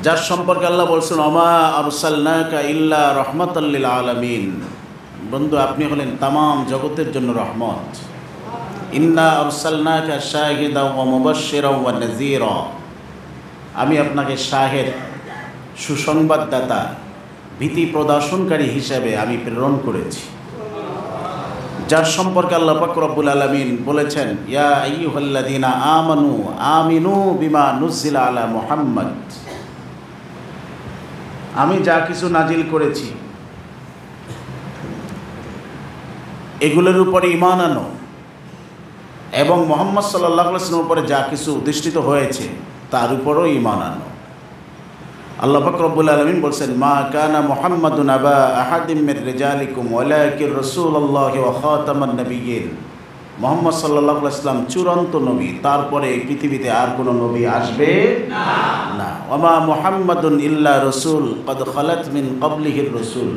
যার সম্পর্কে আল্লাহ বলছেন ওমা আরসালনাকা ইল্লা রাহমাতাল লিল আলামিন। বন্ধু, আপনি হলেন তামাম জগতের জন্য রহমত। ইন্না আরসালনাকা শাহিদাও ওয়া মুবাশশিরাও ওয়া নাযীরা। আমি আপনাকে শাহেদ, সুসংবাদদাতা, ভীতি প্রদর্শনকারী হিসেবে আমি প্রেরণ করেছি। যার সম্পর্কে আল্লাহ পাক রব্বুল আলামিন বলেছেন ইয়া আইয়ুহাল্লাযীনা আমানু আমিনু বিমা নুজ্জিলা আলা মুহাম্মদ। আমি যা কিছু নাজিল করেছি এগুলোর উপরে ঈমান আনো এবং মুহাম্মদ সাল্লাল্লাহু আলাইহি ওয়াসাল্লামের উপরে যা কিছু অধিষ্ঠিত হয়েছে তার উপরও ঈমান আনো। আল্লাহ পাক রব্বুল আলামিন বলছেন মা কানা মুহাম্মাদুন আবা আহাদিম মির রিজালিকুম ওয়ালাকিন রাসূলুল্লাহি ওয়া খাতামান নাবিয়্যিন। মুহাম্মদ সাল্লাল্লাহু আলাইহি ওয়াসাল্লাম চূড়ান্ত নবী, তারপরে পৃথিবীতে আর কোনো নবী আসবে না। ওয়া মা মুহাম্মাদুন ইল্লা রাসূল ক্বাদ খালাত মিন ক্বাবলিহির রাসূল।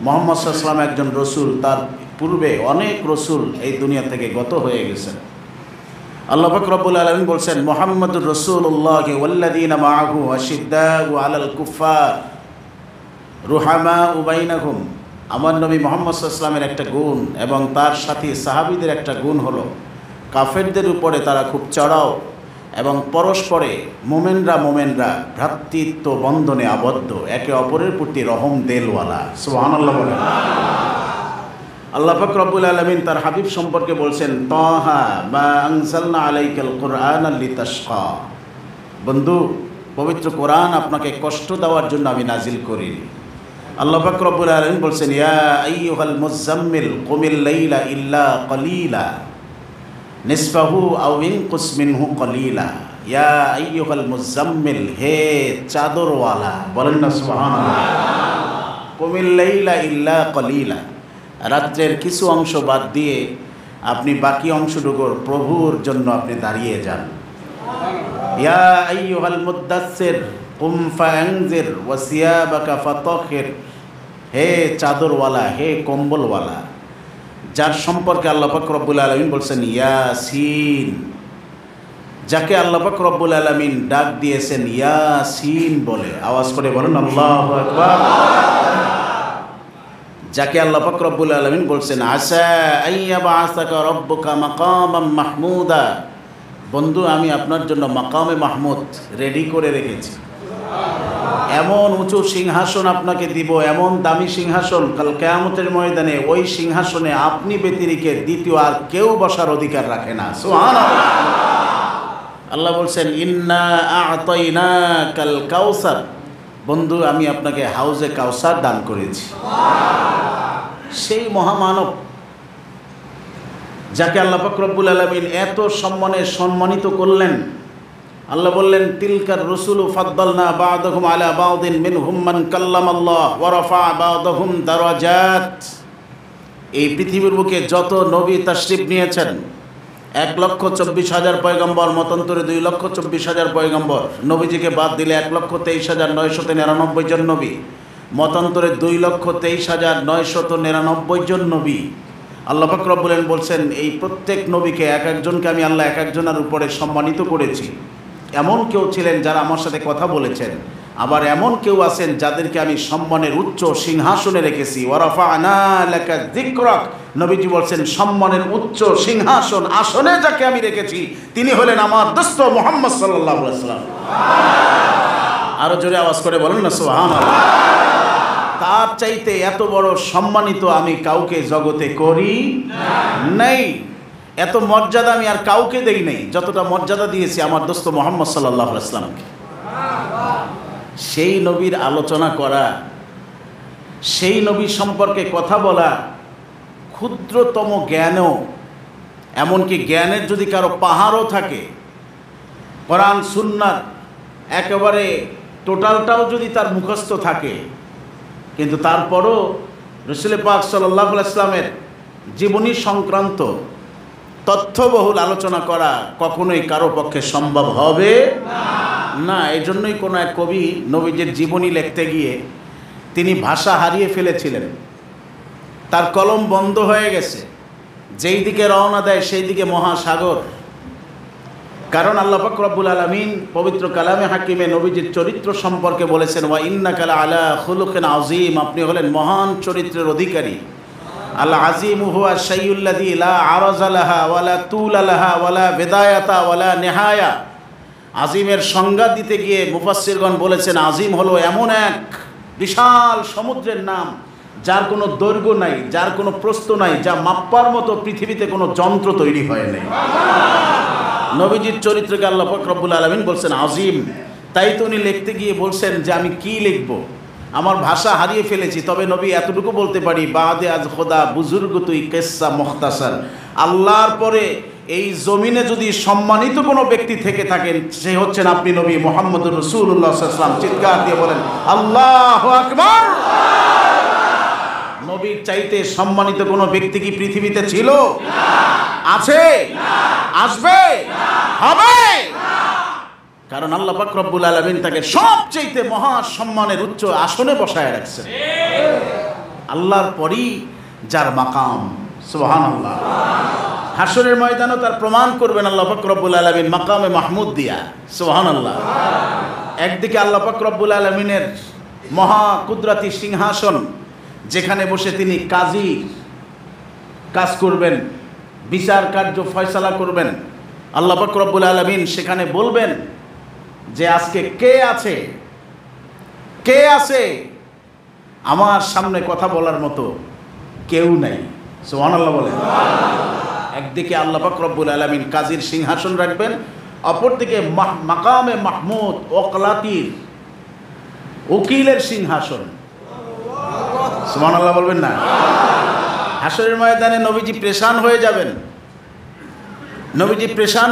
মুহাম্মদ সাল্লাল্লাহু আলাইহি ওয়াসাল্লাম একজন রাসূল, তার পূর্বে অনেক রাসূল এই দুনিয়া থেকে গত হয়ে গেছেন। আল্লাহ পাক রব্বুল আলামিন বলছেন মুহাম্মাদুর রাসূলুল্লাহ ওয়াল্লাযীনা মাআহু আশিদ্দাউ আলাল কুফার রুহামাউ বাইনাহুম। আমার নবী মুহাম্মদ সাল্লাল্লাহু আলাইহি ওয়াসাল্লামের একটা গুণ এবং তার সাথী সাহাবীদের একটা গুণ হলো কাফেরদের উপরে তারা খুব চড়াও এবং পরস্পরে মোমেনরা ভ্রাতৃত্ব বন্ধনে আবদ্ধ, একে অপরের প্রতি রহম দেলওয়ালা। সুবহানাল্লাহ বলেন। আল্লাহ পাক রব্বুল আলামিন তার হাবিব সম্পর্কে বলছেন তাহা মা আনজালনা আলাইকাল কুরআনা লিতাশকা। বন্ধু, পবিত্র কোরআন আপনাকে কষ্ট দেওয়ার জন্য আমি নাজিল করিনি। আল্লাহ পাক রব্বুল আলামিন বলছেন ইয়া আইয়ুহাল মুযাম্মিল কুমিল লাইলা ইল্লা কলিলা নিসফাহু আও ইনকুস মিনহু কলিলা। ইয়া আইয়ুহাল মুযাম্মিল, হে চাদরওয়ালা, বলেন না সুবহানাল্লাহ। কুমিল লাইলা ইল্লা কলিলা, রাত্রের কিছু অংশ বাদ দিয়ে আপনি বাকি অংশটুকুর প্রভুর জন্য আপনি দাঁড়িয়ে যান। ইয়া আইয়ুহাল মুদ্দাসসির কুম ফাআনজির ওয়া সিয়াবাকা ফাতাহির। হে চাদরওয়ালা, হে কম্বলওয়ালা, যার সম্পর্কে আল্লাহ পাক রব্বুল আলামিন বলছেন ইয়াসিন। যাকে আল্লাহ পাক রব্বুল আলামিন ডাক দিয়েছেন ইয়াসিন বলে, আওয়াজ করে বলেন আল্লাহু আকবার। যাকে আল্লাহ পাক রব্বুল আলামিন বলছেন আসা আইয়াবাসাকা রব্বুকা মাকামাম মাহমুদা। বন্ধু, আমি আপনার জন্য মাকামে মাহমুদ রেডি করে রেখেছি। এমন উঁচু সিংহাসন আপনাকে দিব, এমন দামি সিংহাসন, কাল কিয়ামতের ময়দানে ওই সিংহাসনে আপনি ব্যতিরেকে দ্বিতীয় আর কেউ বসার অধিকার রাখে না। সুবহানাল্লাহ। আল্লাহ বলছেন ইন্না আ'তাইনাকাল কাউসার। বন্ধু, আমি আপনাকে হাউজে কাউসার দান করেছি। সেই মহামানব যাকে আল্লাহ পাক রব্বুল আলামিন এত সম্মানিত করলেন। আল্লাহ বললেন তিলকার রসুলু ফাদ্দালনা বা'দাহুম আলা বা'দিন মিনহুম মান কাল্লামাল্লাহ ওয়া রাফা'a বা'দাহুম দারাজাত। এই পৃথিবীর বুকে যত নবী তাশরিফ নিয়েছেন 1,24,000 পয়গম্বর, মতান্তরে 2,24,000 পয়গম্বর, নবীজিকে বাদ দিলে 1,23,999 জন নবী, মতান্তরে 2,23,999 জন নবী। আল্লাহ পাক রব্বুল আলামিন বলছেন এই প্রত্যেক নবীকে এক একজনকে আমি আল্লাহ এক একজনের উপরে সম্মানিত করেছি। এমন কেউ ছিলেন যারা আমার সাথে কথা বলেছেন, আবার এমন কেউ আছেন যাদেরকে আমি সম্মানের উচ্চ সিংহাসনে রেখেছি। ওয়া রাফা'না লাকা যিকরাক। নবীজি বলছেন সম্মানের উচ্চ সিংহাসন আসনে যাকে আমি রেখেছি তিনি হলেন আমার দোস্ত মুহাম্মদ সাল্লাল্লাহু আলাইহি ওয়াসাল্লাম। আরো জোরে আওয়াজ করে বলেন না সুবহানাল্লাহ। তার চাইতে এত বড় সম্মানিত আমি কাউকে জগতে করি নাই। এত মর্যাদা আমি আর কাউকে দেই নাই যতটা মর্যাদা দিয়েছি আমার দোস্ত মুহাম্মদ সাল্লাল্লাহু আলাইহি ওয়াসাল্লামকে। সেই নবীর আলোচনা করা, সেই নবী সম্পর্কে কথা বলা ক্ষুদ্রতম জ্ঞানও, এমনকি জ্ঞানের যদি কারো পাহাড়ও থাকে, কোরআন সুন্নাত একেবারে টোটালটাও যদি তার মুখস্থ থাকে, কিন্তু তারপরও রাসূল পাক সাল্লাল্লাহু আলাইহি ওয়াসাল্লামের জীবনী সংক্রান্ত তথ্যবহুল আলোচনা করা কখনোই কারো পক্ষে সম্ভব হবে না। এই জন্যই কোনো এক কবি নবীজির জীবনী লিখতে গিয়ে তিনি ভাষা হারিয়ে ফেলেছিলেন। তার কলম বন্ধ হয়ে গেছে, যেই দিকে রওনা দেয় সেই দিকে মহাসাগর। কারণ আল্লাহ পাক রব্বুল আলামিন পবিত্র কালামে হাকিমে নবীজির চরিত্র সম্পর্কে বলেছেন, ওয়া ইন্নাকা লাআলা খুলুকিন আযীম, আপনি হলেন মহান চরিত্রের অধিকারী। আল আযীম হুয়া শাইউল্লাযী লা আরাজা লাহা ওয়ালা তুলা লাহা ওয়ালা বিদায়াতা ওয়ালা নিহায়া। আজিমের সংজ্ঞা দিতে গিয়ে মুফাসসিরগণ বলেছেন, আজিম হলো এমন এক বিশাল সমুদ্রের নাম যার কোনো দৈর্ঘ্য নাই, যার কোনো প্রস্থ নাই, যা মাপ্পার মতো পৃথিবীতে কোনো যন্ত্র তৈরি হয় নাই। নবীজির চরিত্রকে আল্লাহ পাক রব্বুল আলামিন বলছেন আজিম। তাই তো উনি লিখতে গিয়ে বলছেন যে আমি কি লিখব, আমার ভাষা হারিয়ে ফেলেছি, তবে নবী এতটুকু বলতে পারি, বাদে আজ খোদা বুজুর্গ তুই কেসা মুখতাসার। আল্লাহর পরে এই জমিনে যদি সম্মানিত কোনো ব্যক্তি থেকে থাকেন, সে হচ্ছেন আপনি নবী মুহাম্মদুর রাসূলুল্লাহ সাল্লাল্লাহু আলাইহি ওয়াসাল্লাম। চিৎকার দিয়ে বলেন আল্লাহু আকবার। নবীর চাইতে সম্মানিত কোনো ব্যক্তি কি পৃথিবীতে ছিল? আছে? আসবে? হবে? কারণ আল্লাহ পাক রব্বুল আলামিন তাকে সবচেয়ে মহা সম্মানের উচ্চ আসনে বসায় রাখছেন। আল্লাহর পরই যার মাকাম, সুবহানাল্লাহ। হাসরের ময়দানও তার প্রমাণ করবেন আল্লাহ পাক রব্বুল আলামিন মাকামে মাহমুদ দিয়া, সুবহানাল্লাহ। একদিকে আল্লাহ পাক রব্বুল আলামিনের মহা কুদরতি সিংহাসন, যেখানে বসে তিনি কাজ করবেন, বিচার কার্য ফয়সালা করবেন। আল্লাহ পাক রব্বুল আলামিন সেখানে বলবেন যে আজকে কে আছে আমার সামনে কথা বলার মতো? কেউ নাই, সুবহানাল্লাহ বলেন। একদিকে আল্লাহ পাক রব্বুল আলামিন কাজীর সিংহাসন রাখবেন, অপরদিকে মাকামে মাহমুদ ওকলাতির উকিলের সিংহাসন, সুবহানাল্লাহ বলবেন না? হাসরের ময়দানে নবীজি পেরেশান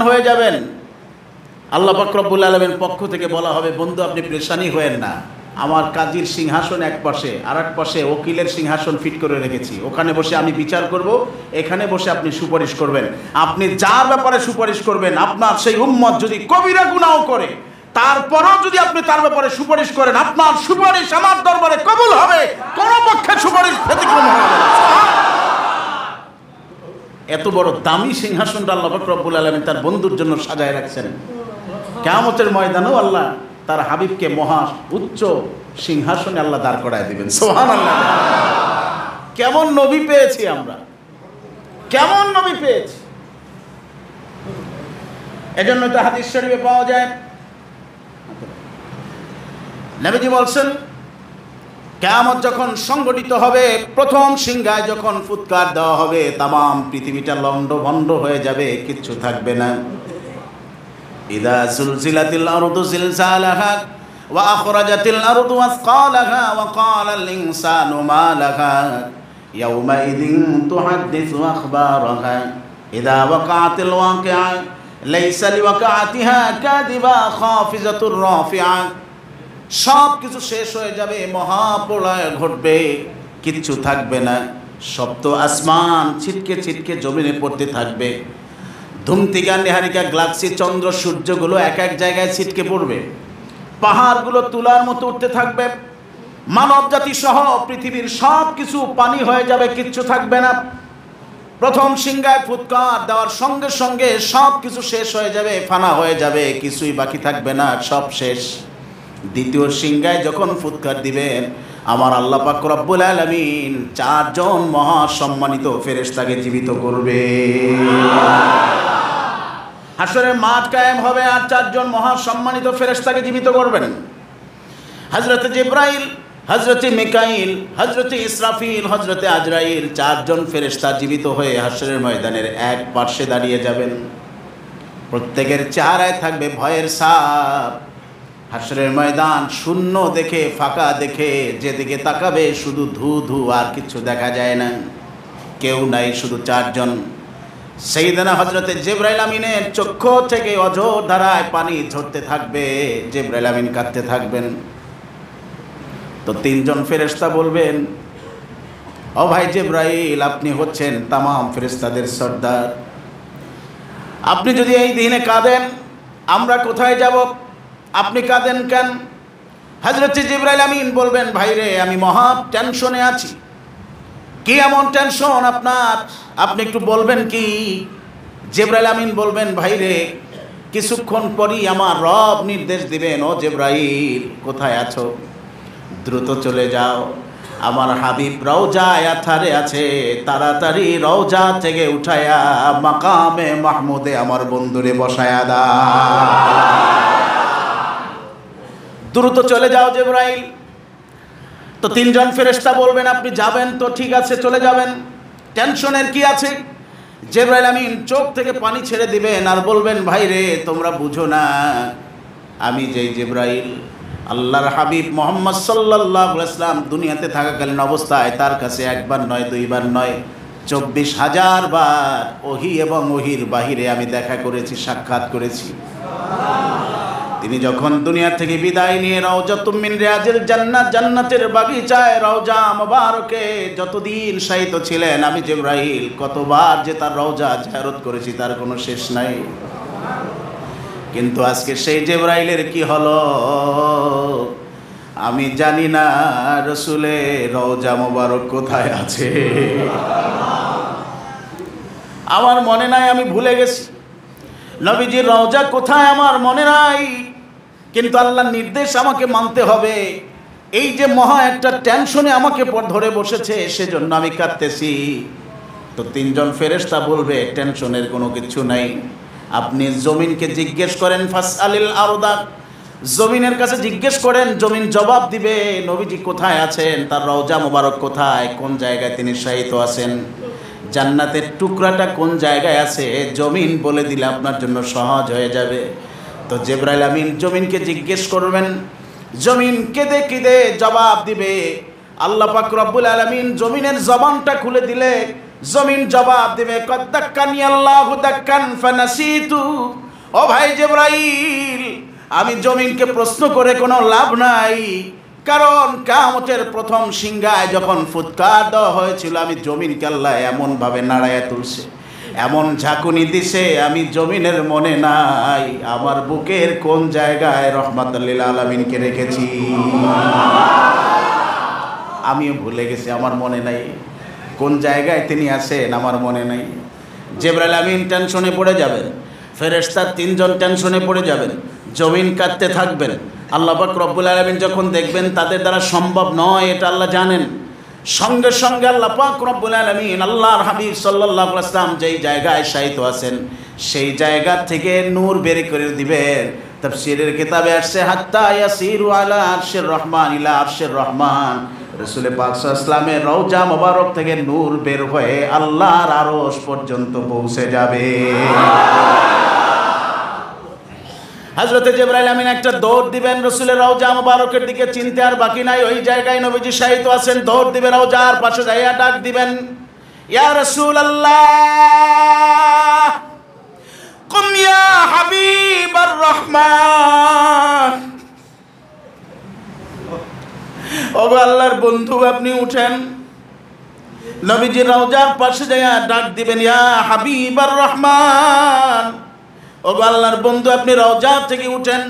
হয়ে যাবেন। আল্লাহ পাক রব্বুল আলামিন পক্ষ থেকে বলা হবে, বন্ধু আপনি পেরেশানই হয়েন না, আমার কাজীর সিংহাসন এক পাশে, আর এক পাশে উকিলের সিংহাসন ফিট করে রেখেছি, ওখানে বসে আমি বিচার করব, এখানে বসে আপনি সুপারিশ করবেন। আপনি যার ব্যাপারে সুপারিশ করবেন, আপনার সেই উম্মত যদি কবিরা গুনাহ করে, তারপরেও যদি আপনি তার ব্যাপারে সুপারিশ করেন, আপনার সুপারিশ আমার দরবারে কবুল হবে, কোন পক্ষের সুপারিশ ব্যতিক্রম হবে না। এত বড় দামি সিংহাসনটা আল্লাহ পাক রব্বুল আলামিন তার বন্ধুর জন্য সাজায় রাখছেন। কিয়ামতের ময়দানেও আল্লাহ তার হাবিবকে মহা উচ্চ সিংহাসনে আল্লাহ দাঁড় করায় দিবেন, সুবহানাল্লাহ। কেমন নবী পেয়েছি আমরা, কেমন নবী পেয়েছি! এজন্য তো হাদিস শরীফে পাওয়া যায়, নবীজি বলছেন কিয়ামত যখন সংগঠিত হবে, প্রথম সিংহায় যখন ফুৎকার দেওয়া হবে, তামাম পৃথিবীটা লন্ডভন্ড হয়ে যাবে, কিচ্ছু থাকবে না। ইদা জুলজিলাতিল আরদু জিলজালাহা ওয়া আখরাজাতিল আরদু আসকালাহা ওয়া ক্বালাল ইনসানু মা লাহা ইয়াওমাইযিন তুহাদ্দিসু আখবারাহা ইদা ওয়াকাআতিল ওয়াকিআ লাইসা লিওয়াকাআতিহা কাযিবা খাফিজাতুর রাফিআ। সব কিছু শেষ হয়ে যাবে, মহাপ্রলয় ঘটবে, কিচ্ছু থাকবে না। সপ্ত আসমান ছিটকে ছিটকে জমিনে পড়তে থাকবে। ধুমতিকা নেহারিকা গ্যালাক্সি চন্দ্র সূর্যগুলো এক এক জায়গায় ছিটকে পড়বে। পাহাড়গুলো তুলার মতো উঠতে থাকবে। মানব জাতি সহ পৃথিবীর সব কিছু পানি হয়ে যাবে, কিচ্ছু থাকবে না। প্রথম সিংহায় ফুৎকার দেওয়ার সঙ্গে সঙ্গে সব কিছু শেষ হয়ে যাবে, ফানা হয়ে যাবে, কিছুই বাকি থাকবে না, সব শেষ। দ্বিতীয় সিংহায় যখন ফুৎকার দিবেন, আমার আল্লাহ পাক রব্বুল আলামিন চারজন মহা সম্মানিত ফেরেশতাকে জীবিত করবে। হাসরের মাঠ কায়েম হবে আর চারজন মহা সম্মানিত ফেরেশতাকে জীবিত করবেন। হযরতে জিবরাইল, হযরতে মিকাইল, হযরতে ইসরাফিল, হযরতে আজরাইল, চারজন ফেরেশতা জীবিত হয়ে হাসরের ময়দানের এক পার্শ্বে দাঁড়িয়ে যাবেন। প্রত্যেকের চেহারায় থাকবে ভয়ের ছাপ। হাসরের ময়দান শূন্য দেখে, ফাঁকা দেখে, যেদিকে তাকাবে শুধু ধু ধু, আর কিছু দেখা যায় না, কেউ নাই, শুধু চারজন। সাইয়েদনা হযরতে জিবরাইল আমিনের চক্ষু থেকে অঝোর ধারায় পানি ঝরতে থাকবে, জিবরাইল আমিন কাঁদতে থাকবেন। তো তিনজন ফেরেশতা বলবেন, ও ভাই জিবরাইল, আপনি হচ্ছেন তামাম ফেরেশতাদের সর্দার, আপনি যদি এই দিনে কাঁদেন আমরা কোথায় যাব? আপনি কাঁদেন কেন? হযরত জিবরাইল আমিন বলবেন, ভাই রে, আমি মহা টেনশনে আছি। কি এমন টেনশন আপনার? আপনি একটু বলবেন কি? জিবরাইল আমিন বলবেন, ভাই রে, কিছুক্ষণ পরই আমার রব নির্দেশ দিবেন, ও জিবরাইল কোথায় আছো, দ্রুত চলে যাও, আমার হাবিব রওজায় আথারে আছে, তাড়াতাড়ি রওজা থেকে উঠায়া মাকামে মাহমুদে আমার বন্ধুরে বসায়া দাও। দ্রুত চলে যাও জিবরাইল। তো তিনজন ফেরেশতা বলবেন আপনি যাবেন তো ঠিক আছে চলে যাবেন, টেনশনের কি আছে। জিবরাইল আমিন চোখ থেকে পানি ছেড়ে দিবেন আর বলবেন ভাই রে তোমরা বুঝো না, আমি যেই জিবরাইল আল্লাহর হাবিব মুহাম্মদ সাল্লাল্লাহু আলাইহি ওয়াসাল্লাম দুনিয়াতে থাকাকালীন অবস্থায় তার কাছে একবার নয় দুইবার নয় 24,000 বার ওহী এবং ওহীর বাহিরে আমি দেখা করেছি, সাক্ষাৎ করেছি। তিনি যখন দুনিয়া থেকে বিদায় নিয়ে রাউজাতুম মিন রিয়াজিল জান্নাত, জান্নাতের বাগিচায় রওজা মুবারকে যতদিন শায়িত ছিলেন, আমি জিবরাইল কতবার যে তার রওজা জিয়ারত করেছি তার কোনো শেষ নাই। কিন্তু আজকে সেই জিবরাইলের কি হলো আমি জানি না, রাসূলের রওজা মুবারক কোথায় আছে আমার মনে নাই, আমি ভুলে গেছি নবীজির রওজা কোথায় আমার মনে নাই। কিন্তু আল্লাহর নির্দেশ আমাকে মানতে হবে। এই যে মহা একটা টেনশনে আমাকে ধরে বসেছে সেজন্য আমি কাঁদতেছি। তো তিনজন ফেরেশতা বলবে টেনশনের কোনো কিছু নাই, আপনি জমিনকে জিজ্ঞেস করেন, ফাসআলিল আরদা, জমিনের কাছে জিজ্ঞেস করেন, জমিন জবাব দিবে নবীজি কোথায় আছেন, তার রওজা মোবারক কোথায়, কোন জায়গায় তিনি শায়িত আছেন, জান্নাতের টুকরাটা কোন জায়গায় আছে, জমিন বলে দিলে আপনার জন্য সহজ হয়ে যাবে। তো জিবরাইল আমিন জমিনকে জিজ্ঞেস করবেন, জমিন কেঁদে কেঁদে জবাব দিবে। আল্লাহ পাক রব্বুল আলামিন জমিনের জবানটা খুলে দিলে জমিন জবাব দিবে, কদ দাক্কানি আল্লাহু দাক্কান ফানাসিতু। ও ভাই জিবরাইল, আমি জমিনকে প্রশ্ন করে কোনো লাভ নাই, কারণ কিয়ামতের প্রথম সিংহায় যখন ফুৎকার দেওয়া হয়েছিল আমি জমিনকে আল্লাহ এমনভাবে নাড়াইয়া তুলছে, এমন ঝাঁকুনি দিছে, আমি জমিনের মনে নাই আমার বুকের কোন জায়গায় রহমাতুল লিল আলামিনকে রেখেছি, আমিও ভুলে গেছি, আমার মনে নাই কোন জায়গায় তিনি আছেন, আমার মনে নাই। জিবরাইল আমিন টেনশনে পড়ে যাবেন, ফেরেশতা তিনজন টেনশনে পড়ে যাবেন, জমিন কাঁদতে থাকবেন। আল্লাহ পাক রব্বুল আলামিন যখন দেখবেন তাদের দ্বারা সম্ভব নয়, এটা আল্লাহ জানেন, সঙ্গে সঙ্গে আল্লাহ পাক রব্বুল আলামিন আল্লাহর হাবিব সাল্লাল্লাহু আলাইহি ওয়াসাল্লাম যেই জায়গায় শায়িত আছেন সেই জায়গা থেকে নূর বের করে দিবেন। তাফসীরের কিতাবে আসছে হাত্তা ইয়াসিরু আলা আরশির রহমান ইলা আরশির রহমান, রাসূল পাক সাল্লাল্লাহু আলাইহি ওয়াসাল্লামের রওজা মোবারক থেকে নূর বের হয়ে আল্লাহর আরশ পর্যন্ত পৌঁছে যাবে। হযরত জিবরাইল আমিন একটা দৌড় দিবেন রাসূলের রওজা মুবারকের দিকে, চিনতে আর বাকি নাই, ওই জায়গায় নবীজি শায়িত আছেন, দৌড় দিবেন রওজার পাশে যাইয়া ডাক দিবেন, ইয়া রাসূলুল্লাহ কুম ইয়া হাবিবার রহমান। ওগো আল্লাহর বন্ধু আপনি উঠেন। নবীজি রওজার পাশে যাইয়া ডাক দিবেন, ইয়া হাবিবার রহমান, ও আল্লাহর বন্ধু আপনি রওজা থেকে উঠেন।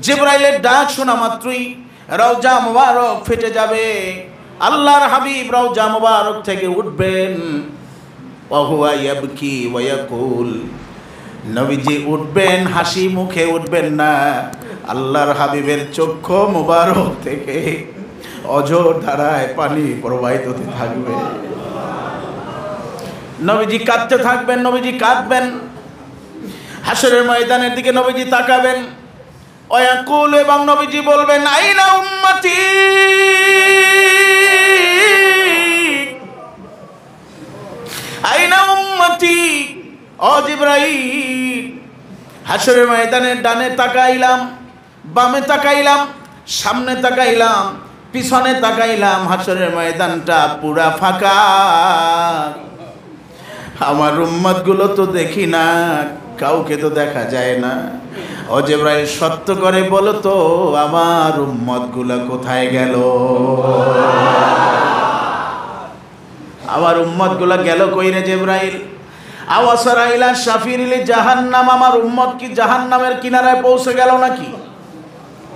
জিবরাইলের ডাক শোনা মাত্রই রওজা মুবারক ফেটে যাবে, আল্লাহর হাবিব রওজা মুবারক থেকে উঠবেন। ওয়া হুয়া ইয়াবকি ওয়া ইয়াকুল, নবীজি উঠবেন, হাসি মুখে উঠবেন না, আল্লাহর হাবিবের চক্ষু মুবারক থেকে অঝোর ধারায় পানি প্রবাহিত হতে থাকবে। নবীজি কাঁদতে থাকবেন, নবীজি কাঁদবেন, হাসরের ময়দানের দিকে নবীজি তাকাবেন, ওয়াকুল, এবং নবীজি বলবেন, আইনা উম্মতি, আইনা উম্মতি। ও জিবরাইল, হাসরের ময়দানের ডানে তাকাইলাম, বামে তাকাইলাম, সামনে তাকাইলাম, পিছনে তাকাইলাম, হাসরের ময়দানটা পুরা ফাঁকা, আমার উম্মতগুলো তো দেখি না, কাউকে তো দেখা যায় না। ও জিবরাইল সত্য করে বলো তো আমার উম্মতগুলো কোথায় গেল, আমার উম্মতগুলো গেল কই রে জিবরাইল? আওয়াসারা ইলা শাফিরিল জাহান্নাম, আমার উম্মত কি জাহান্নামের কিনারায় পৌঁছে গেল নাকি?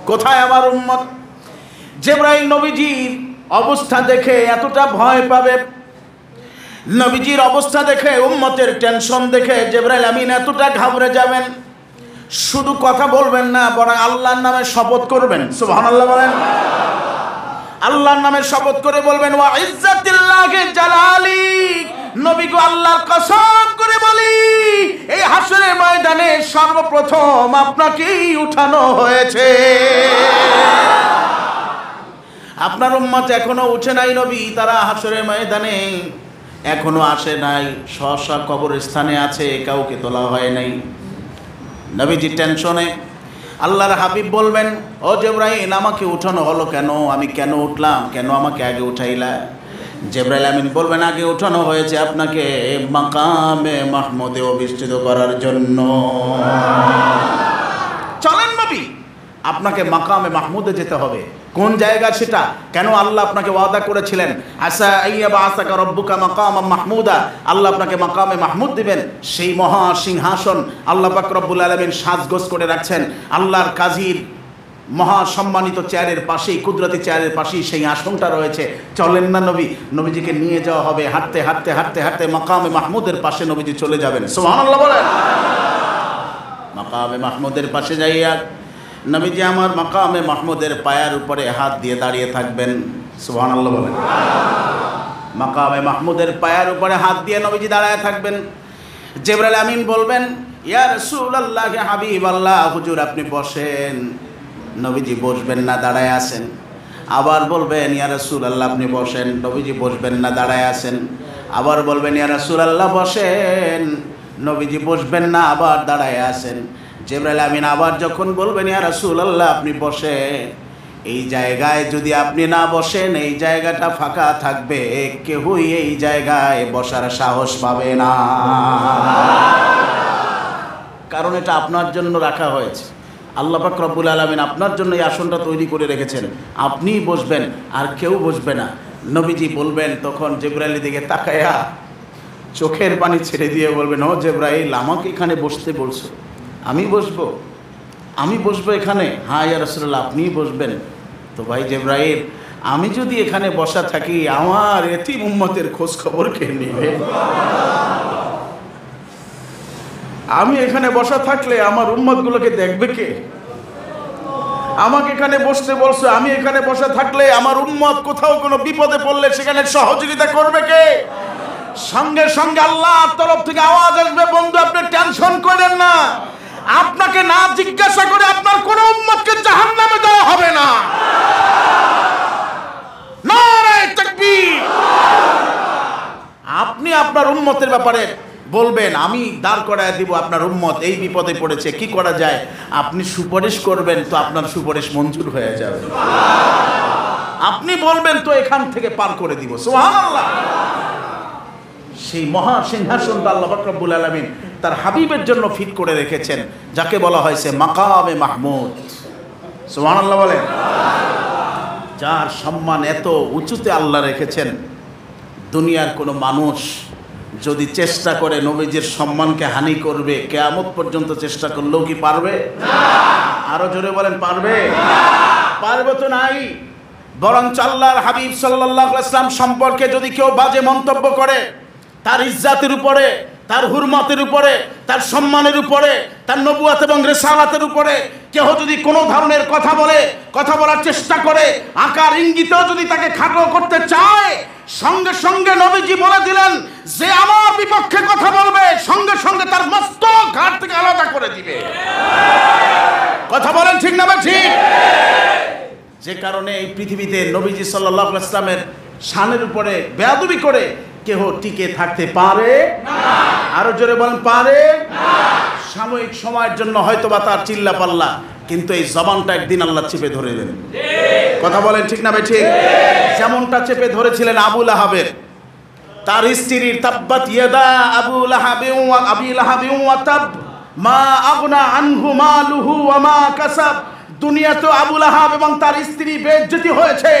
কোথায় আমার উম্মত? জিবরাইল নবীজির অবস্থা দেখে এতটা ভয় পাবে, নবীজির অবস্থা দেখে, উম্মতের টেনশন দেখে জিবরাইল আমিন এতটা ঘাবড়ে যাবেন, শুধু কথা বলবেন না, বরং আল্লাহর নামে শপথ করবেন। সুবহানাল্লাহ বলেন। আল্লাহর নামে শপথ করে বলবেন ওয়া ইজ্জাতিল্লাহি জালালি, নবী গো আল্লাহর কসম করে বলি এই হাসরের ময়দানে সর্বপ্রথম আপনাকেই উঠানো হয়েছে। আপনার উম্মত এখনো উঠে নাই নবী, তারা হাসরের ময়দানে এখনো আসে নাই, স্ব কবরস্থানে আছে, কাউকে তোলা হয় নাই। নবীজি টেনশনে। আল্লাহর হাবিব বলবেন ও জিবরাইল, আমাকে উঠানো হলো কেন? আমি কেন উঠলাম? কেন আমাকে আগে উঠাইলা? জিবরাইল আমিন বলবেন আগে উঠানো হয়েছে আপনাকে মাকামে মাহমুদে অধিষ্ঠিত করার জন্য। চলেন নবী, আপনাকে মাকামে মাহমুদে যেতে হবে। কোন জায়গা সেটা? কেন আল্লাহ আপনাকে ওয়াদা করেছিলেন আসা আইয়াবা আসাকা রব্বুকা মাকামা মাহমুদা, আল্লাহ আপনাকে মাকামে মাহমুদ দিবেন। সেই মহা সিংহাসন আল্লাহ পাক রব্বুল আলামিন সাজগোজ করে রাখছেন। আল্লাহর কাজীর মহা সম্মানিত চেয়ারের পাশেই, কুদরতি চেয়ারের পাশেই সেই আসনটা রয়েছে। চলেন না নবী, নবীজিকে নিয়ে যাওয়া হবে। হাঁটতে হাঁটতে হাঁটতে হাঁটতে মাকামে মাহমুদের পাশে নবীজি চলে যাবেন। সুবহানাল্লাহ বলেন। মাকামে মাহমুদের পাশে যাইয়া নবীজি আমার মাকামে মাহমুদের পায়ের উপরে হাত দিয়ে দাঁড়িয়ে থাকবেন। সুবহানাল্লাহ বলেন। মাকামে মাহমুদের পায়ের উপরে হাত দিয়ে নবীজি দাঁড়ায় থাকবেন। জিবরাইল আমিন বলবেন ইয়া রাসূলুল্লাহ, ইয়া হাবিবাল্লাহ, হুজুর আপনি বসেন। নবীজি বসবেন না, দাঁড়ায় আছেন। আবার বলবেন ইয়া রাসূলুল্লাহ আপনি বসেন। নবীজি বসবেন না, দাঁড়ায় আছেন। আবার বলবেন ইয়া রাসূলুল্লাহ বসেন। নবীজি বসবেন না, আবার দাঁড়ায় আছেন। জিবরাইল আমিন আবার যখন বলবেন ইয়া রাসূলুল্লাহ আপনি বসেন, এই জায়গায় যদি আপনি না বসেন এই জায়গাটা ফাঁকা থাকবে, কেউই এই জায়গায় বসার সাহস পাবে না, কারণ এটা আপনার জন্য রাখা হয়েছে। আল্লাহ পাক রব্বুল আলামিন আপনার জন্য এই আসনটা তৈরি করে রেখেছেন। আপনিই বসবেন, আর কেউ বসবে না। নবীজি বলবেন তখন জিবরাইলের দিকে তাকায়া চোখের পানি ছেড়ে দিয়ে বলবেন ও জিবরাইল, আমাকে এখানে বসতে বলছো, আমি বসবো? আমি বসবো এখানে? হ্যাঁ ইয়া রাসূলুল্লাহ আপনিই বসবেন। তো ভাই জিবরাইল, আমি যদি এখানে বসা থাকি আমার এতিম উম্মতের খোঁজ খবর কে নেবে? আমি এখানে বসা থাকলে আমার উম্মতগুলোকে দেখবে কে? আমাকে এখানে বসতে বলছো, আমি এখানে বসা থাকলে আমার উম্মত কোথাও কোনো বিপদে পড়লে সেখানে সহযোগিতা করবে কে? সঙ্গে সঙ্গে আল্লাহর তরফ থেকে আওয়াজ আসবে, বন্ধু আপনি টেনশন করেন না, আপনাকে না জিজ্ঞাসা করে আপনার কোন উম্মতকে জাহান্নামে দেওয়া হবে না। নারে তাকবীর। আপনি আপনার উম্মতের ব্যাপারে বলবেন, আমি দাঁড় করায় দিব আপনার উম্মত এই বিপদে পড়েছে, কি করা যায়? আপনি সুপারিশ করবেন তো আপনার সুপারিশ মঞ্জুর হয়ে যাবে। আপনি বলবেন তো এখান থেকে পার করে দিব। সুবহানাল্লাহ। সেই মহা সিংহাসনটা আল্লাহ পাক রব্বুল আলামিন তার হাবিবের জন্য ফিট করে রেখেছেন, যাকে বলা হয়েছে মাকামে মাহমুদ। সুবহানাল্লাহ বলেন। যার সম্মান এত উঁচুতে আল্লাহ রেখেছেন, দুনিয়ার কোনো মানুষ যদি চেষ্টা করে নবীজির সম্মানকে হানি করবে, কিয়ামত পর্যন্ত চেষ্টা করলেও কি পারবে? আরো জোরে বলেন পারবে? পারবে তো নাই। বরং আল্লাহর হাবিব সাল্লাল্লাহু আলাইহি ওয়াসাল্লাম সম্পর্কে যদি কেউ বাজে মন্তব্য করে, তার ইজ্জাতের উপরে, তার হুরমতের উপরে, তার সম্মানের উপরে, তার নবুয়ত এবং রিসালাতের উপরে কেউ যদি কোনো ধরনের কথা বলে, কথা বলার চেষ্টা করে, আকার ইঙ্গিতেও যদি তাকে খাটো করতে চায়, সঙ্গে সঙ্গে নবীজি বলে দিলেন যে আমার বিপক্ষে কথা বলবে সঙ্গে সঙ্গে তার মস্তক ঘাট থেকে আলাদা করে দিবে। কথা বলেন ঠিক না? ঠিক। যে কারণে এই পৃথিবীতে নবীজি সাল্লাল্লাহু আলাইহি ওয়াসাল্লামের শানের উপরে বেয়াদবি করে কেহ টিকে থাকতে পারে না। আরো জোরে বলেন পারে না। সাময়িক সময়ের জন্য হয়তো বা তার চিল্লা পাল্লা, কিন্তু এই জবানটা একদিন আল্লাহ চেপে ধরে নেন। কথা বলেন ঠিক না? ঠিক। যেমনটা চেপে ধরেছিলেন আবু লাহাবের, তার স্ত্রীর তাব্বাত ইয়াদা আবু লাহাবিন ওয়া আবি লাহাবিন ওয়া তাব মা আগনা আনহু মালুহু ওয়া মা কাসাব। দুনিয়াতেও আবু লাহাব এবং তার স্ত্রী বেইজ্জতি হয়েছে,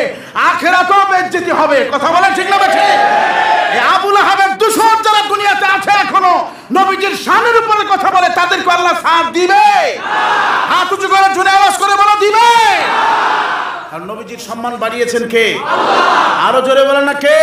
আখিরাতেও বেইজ্জতি হবে। কথা বলেন ঠিক না? ঠিক। এই আবু লাহাবের দুশমন যারা দুনিয়াতে আছে এখনো নবীজির শানের উপরে কথা বলে, তাদেরকে আল্লাহ সাথ দিবে? হাত উঁচু করে জোরে আওয়াজ করে বলো দিবে। আর নবীজির সম্মান বাড়িয়েছেন কে? আল্লাহ। আরো জোরে বলেন না কে?